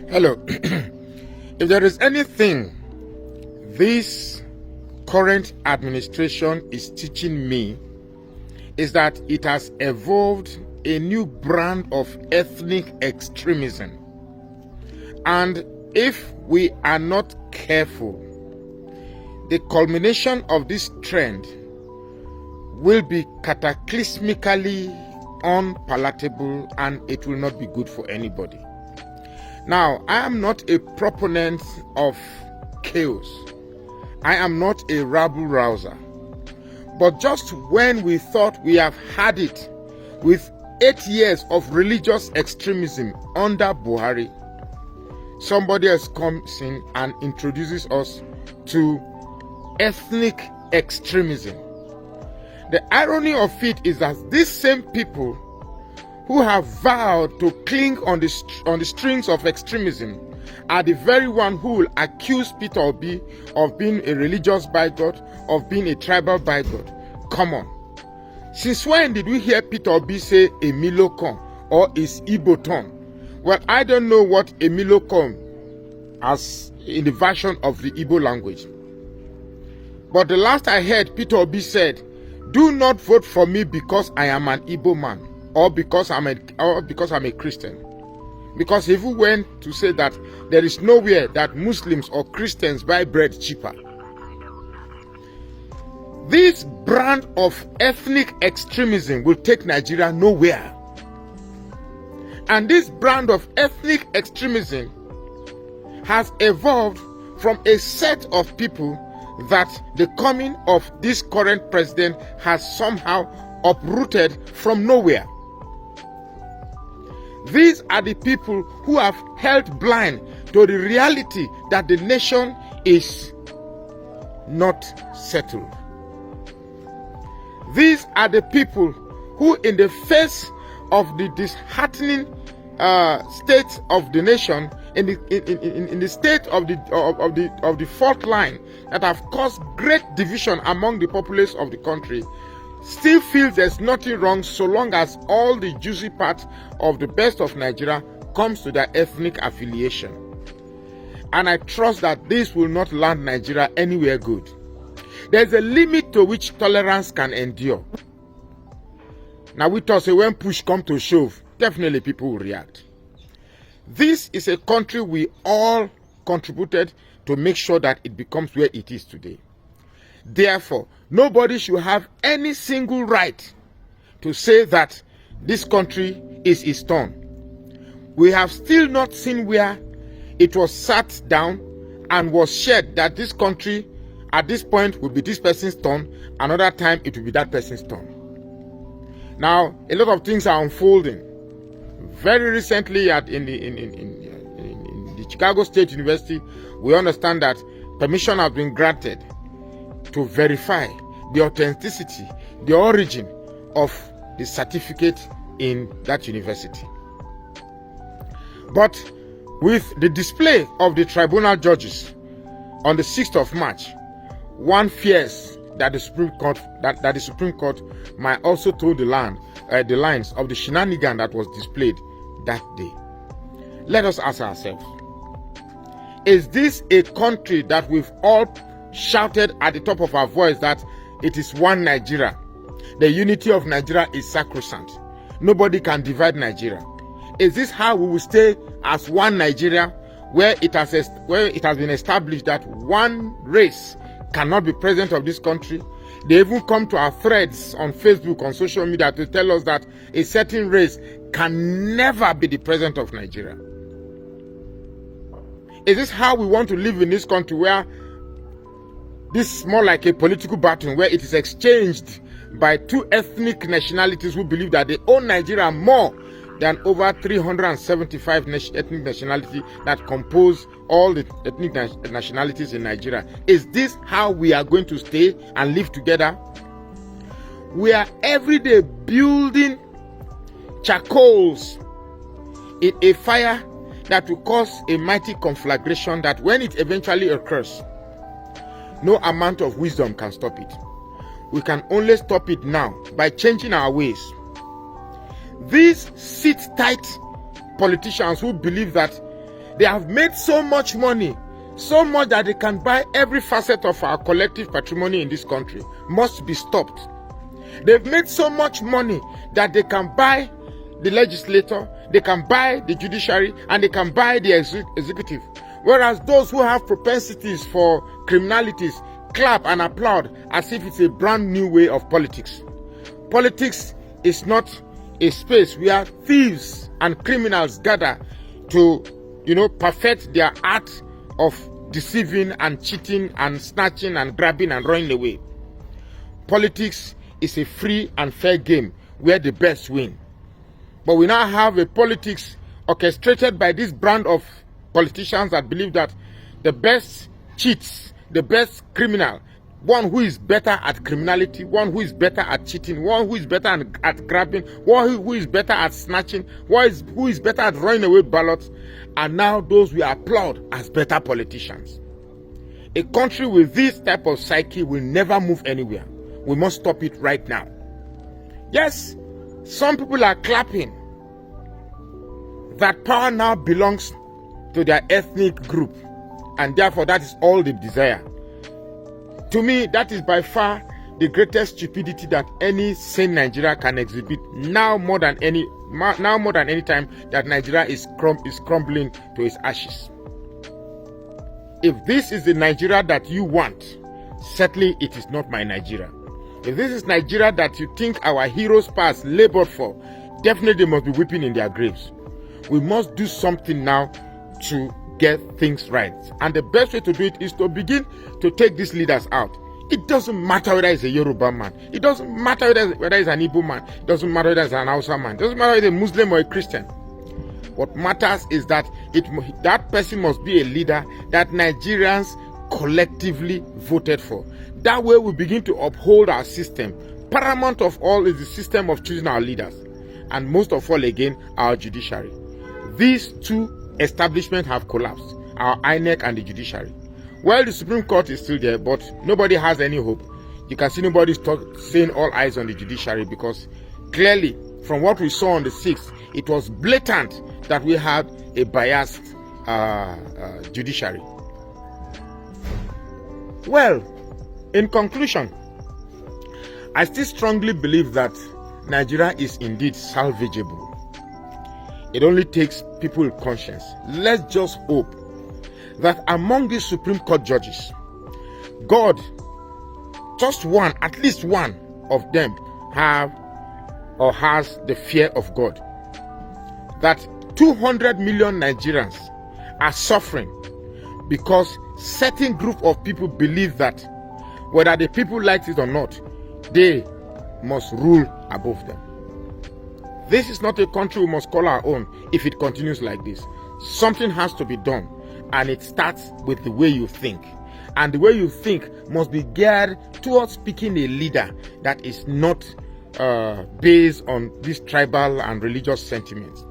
Hello. If there is anything this current administration is teaching me, is that it has evolved a new brand of ethnic extremism. And if we are not careful, the culmination of this trend will be cataclysmically unpalatable, and it will not be good for anybody. Now, I am not a proponent of chaos. I am not a rabble-rouser. But just when we thought we have had it with 8 years of religious extremism under Buhari, somebody else comes in and introduces us to ethnic extremism. The irony of it is that these same people who have vowed to cling on the strings of extremism are the very one who will accuse Peter Obi of being a religious bigot, of being a tribal bigot. Come on. Since when did we hear Peter Obi say Emilokon or is Igbo tongue? Well, I don't know what Emilokon as in the version of the Igbo language. But the last I heard, Peter Obi said, "Do not vote for me because I am an Igbo man, or because I'm a Christian." Because he even went to say that there is nowhere that Muslims or Christians buy bread cheaper. This brand of ethnic extremism will take Nigeria nowhere. And this brand of ethnic extremism has evolved from a set of people that the coming of this current president has somehow uprooted from nowhere. These are the people who have held blind to the reality that the nation is not settled. These are the people who, in the face of the disheartening state of the nation, in the state of the fault line that have caused great division among the populace of the country, still feel there's nothing wrong so long as all the juicy part of the best of Nigeria comes to their ethnic affiliation. And I trust that this will not land Nigeria anywhere good. There's a limit to which tolerance can endure. Now we thought, say, when push comes to shove, definitely people will react. This is a country we all contributed to make sure that it becomes where it is today. Therefore, nobody should have any single right to say that this country is its turn. We have still not seen where it was sat down and was shared that this country at this point would be this person's turn, another time it will be that person's turn. Now, a lot of things are unfolding. Very recently in the Chicago State University, we understand that permission has been granted to verify the authenticity, the origin of the certificate in that university. But with the display of the tribunal judges on the 6th of March, one fears that the Supreme Court might also toe the lines of the shenanigan that was displayed that day. Let us ask ourselves, is this a country that we've all shouted at the top of our voice that it is one Nigeria? The unity of Nigeria is sacrosanct. Nobody can divide Nigeria. Is this how we will stay as one Nigeria, where it has been established that one race cannot be president of this country? They even come to our threads on Facebook, on social media, to tell us that a certain race can never be the president of Nigeria. Is this how we want to live in this country, where this is more like a political battle, where it is exchanged by two ethnic nationalities who believe that they own Nigeria more than over 375 ethnic nationalities that compose all the ethnic nationalities in Nigeria? Is this how we are going to stay and live together? We are every day building charcoals in a fire that will cause a mighty conflagration that when it eventually occurs, no amount of wisdom can stop it. We can only stop it now by changing our ways. These sit-tight politicians who believe that They have made so much money, so much that they can buy every facet of our collective patrimony in this country. Must be stopped. They've made so much money that they can buy the legislator, they can buy the judiciary, and they can buy the executive. Whereas those who have propensities for criminalities clap and applaud as if it's a brand new way of politics. Politics is not a space where thieves and criminals gather to, perfect their art of deceiving and cheating and snatching and grabbing and running away. Politics is a free and fair game where the best win. But we now have a politics orchestrated by this brand of politicians that believe that the best cheats, the best criminal, one who is better at criminality, one who is better at cheating, one who is better at grabbing, one who is better at snatching, who is better at running away ballots, are now those we applaud as better politicians. A country with this type of psyche will never move anywhere. We must stop it right now. Yes, some people are clapping that power now belongs to their ethnic group, and therefore that is all they desire. To me, that is by far the greatest stupidity that any sane Nigeria can exhibit now more than any time that Nigeria is crumbling to its ashes. If this is the Nigeria that you want, certainly it is not my Nigeria. If this is Nigeria that you think our heroes past labored for, definitely they must be weeping in their graves. We must do something now to get things right. And the best way to do it is to begin to take these leaders out. It doesn't matter whether it's a Yoruba man. It doesn't matter whether it's an Igbo man. It doesn't matter whether it's an Hausa man. It doesn't matter whether it's a Muslim or a Christian. What matters is that that person must be a leader that Nigerians collectively voted for. That way we begin to uphold our system. Paramount of all is the system of choosing our leaders. And most of all, again, our judiciary. These two establishments have collapsed, our INEC and the judiciary. Well, the Supreme Court is still there, but nobody has any hope. You can see nobody saying all eyes on the judiciary, because clearly, from what we saw on the 6th, it was blatant that we had a biased judiciary. Well, in conclusion, I still strongly believe that Nigeria is indeed salvageable. It only takes people with conscience. Let's just hope that among these Supreme Court judges, God, just one, at least one of them have or has the fear of God. That 200 million Nigerians are suffering because certain group of people believe that whether the people like it or not, they must rule above them. This is not a country we must call our own if it continues like this. Something has to be done, and it starts with the way you think. And the way you think must be geared towards picking a leader that is not based on this tribal and religious sentiments.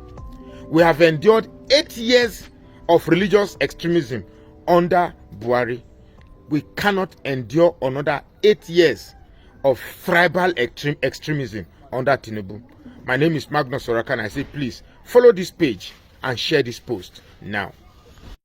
We have endured 8 years of religious extremism under Buhari. We cannot endure another 8 years of tribal extremism under Tinubu. My name is Magnus Oraka, and I say please follow this page and share this post now.